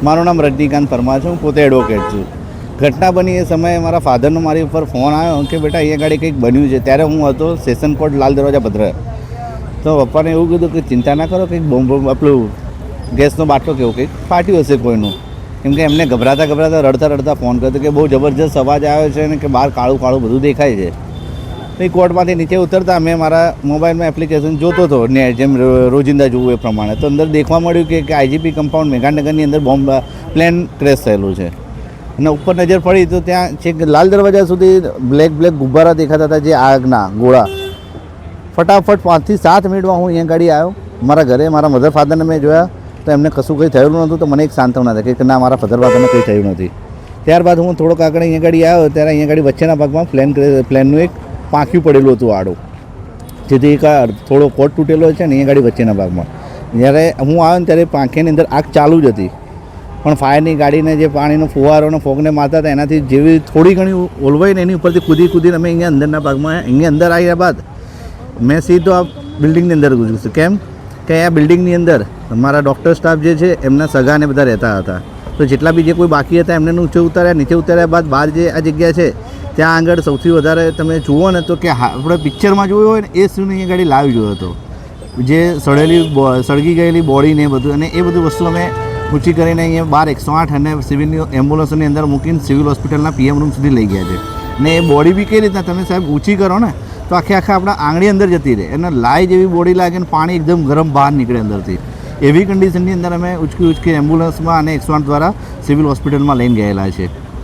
મારું નામ રજનીકાંત પરમાર છે, હું પોતે એડવોકેટ છું. ઘટના બની એ સમયે મારા ફાધરનો મારી ઉપર ફોન આવ્યો કે બેટા અહીંયા ગાડી કંઈક બન્યું છે. ત્યારે હું હતો સેશન કોર્ટ લાલ દરવાજા ભદ્ર. તો પપ્પાને એવું કીધું કે ચિંતા ના કરો, કંઈક બોમ્બ આપણું ગેસનો બાટલો કેવું કંઈક ફાટ્યું હશે કોઈનું. કેમ કે એમને ગભરાતા રડતા ફોન કર્યો કે બહુ જબરજસ્ત અવાજ આવ્યો છે અને કે બહાર કાળું બધું દેખાય છે. એ કોર્ટમાંથી નીચે ઉતરતા મેં મારા મોબાઈલમાં એપ્લિકેશન જોતો હતો ને, જેમ રોજિંદા જોવું એ પ્રમાણે. તો અંદર દેખવા મળ્યું કે આઈજીપી કમ્પાઉન્ડ મેઘાનગરની અંદર પ્લેન ક્રેશ થયેલું છે. અને ઉપર નજર પડી તો ત્યાં છેક લાલ દરવાજા સુધી બ્લેક ગુબ્બારા દેખાતા હતા, જે આગના ગોળા. ફટાફટ 5 થી 7 મિનિટમાં હું અહીંયા ગાડી આવ્યો મારા ઘરે. મારા મધર ફાધરને મેં જોયા તો એમને કશું કંઈ થયેલું નહોતું. તો મને એક સાંત્વના હતી કે ના, મારા ફાધરને કંઈ થયું નથી. ત્યારબાદ હું થોડોક આગળ અહીંયા ગાડી આવ્યો ત્યારે અહીંયા ગાડી વચ્ચેના ભાગમાં પ્લેનનું એક પાંખ્યું પડેલું હતું આડું, જેથી એક થોડો કોટ તૂટેલો છે ને અહીંયા ગાડી વચ્ચેના ભાગમાં. જ્યારે હું આવ્યો ને ત્યારે પાંખીની અંદર આગ ચાલુ જ હતી, પણ ફાયરની ગાડીને જે પાણીનો ફુવારો અને ફોગને મારતા હતા એનાથી જેવી થોડી ઘણી ઓલવાઈ ને એની ઉપરથી કૂદીને અમે અહીંયા અંદરના ભાગમાં અહીંયા અંદર આવ્યા બાદ મેં સીધો આ બિલ્ડિંગની અંદર ગુજરું. કેમ કે આ બિલ્ડિંગની અંદર મારા ડૉક્ટર સ્ટાફ જે છે એમના સગાને બધા રહેતા હતા. તો જેટલા બી જે કોઈ બાકી હતા એમને નીચે ઉતાર્યા બાદ બહાર જે આ જગ્યા છે ત્યાં આગળ સૌથી વધારે તમે જુઓ ને તો કે આપણે પિક્ચરમાં જોયું હોય ને એ સીન અહીંયા ગાડી લાવી જોયો હતો, જે સળગી ગયેલી બોડીને એ બધું. અને એ બધું વસ્તુ અમે ઊંચી કરીને અહીંયા બહાર 108 અને સિવિલની એમ્બ્યુલન્સની અંદર મૂકીને સિવિલ હોસ્પિટલના પીએમ રૂમ સુધી લઈ ગયા છે. અને એ બોડી બી કઈ રીતના તમે સાહેબ ઊંચી કરો ને તો આખા આપણા આંગળી અંદર જતી રહે, અને લાઈ જેવી બોડી લાગે ને પાણી એકદમ ગરમ બહાર નીકળે અંદરથી. એવી કન્ડિશનની અંદર અમે ઉચકી એમ્બ્યુલન્સમાં અને 108 દ્વારા સિવિલ હોસ્પિટલમાં લઈને ગયેલા છે.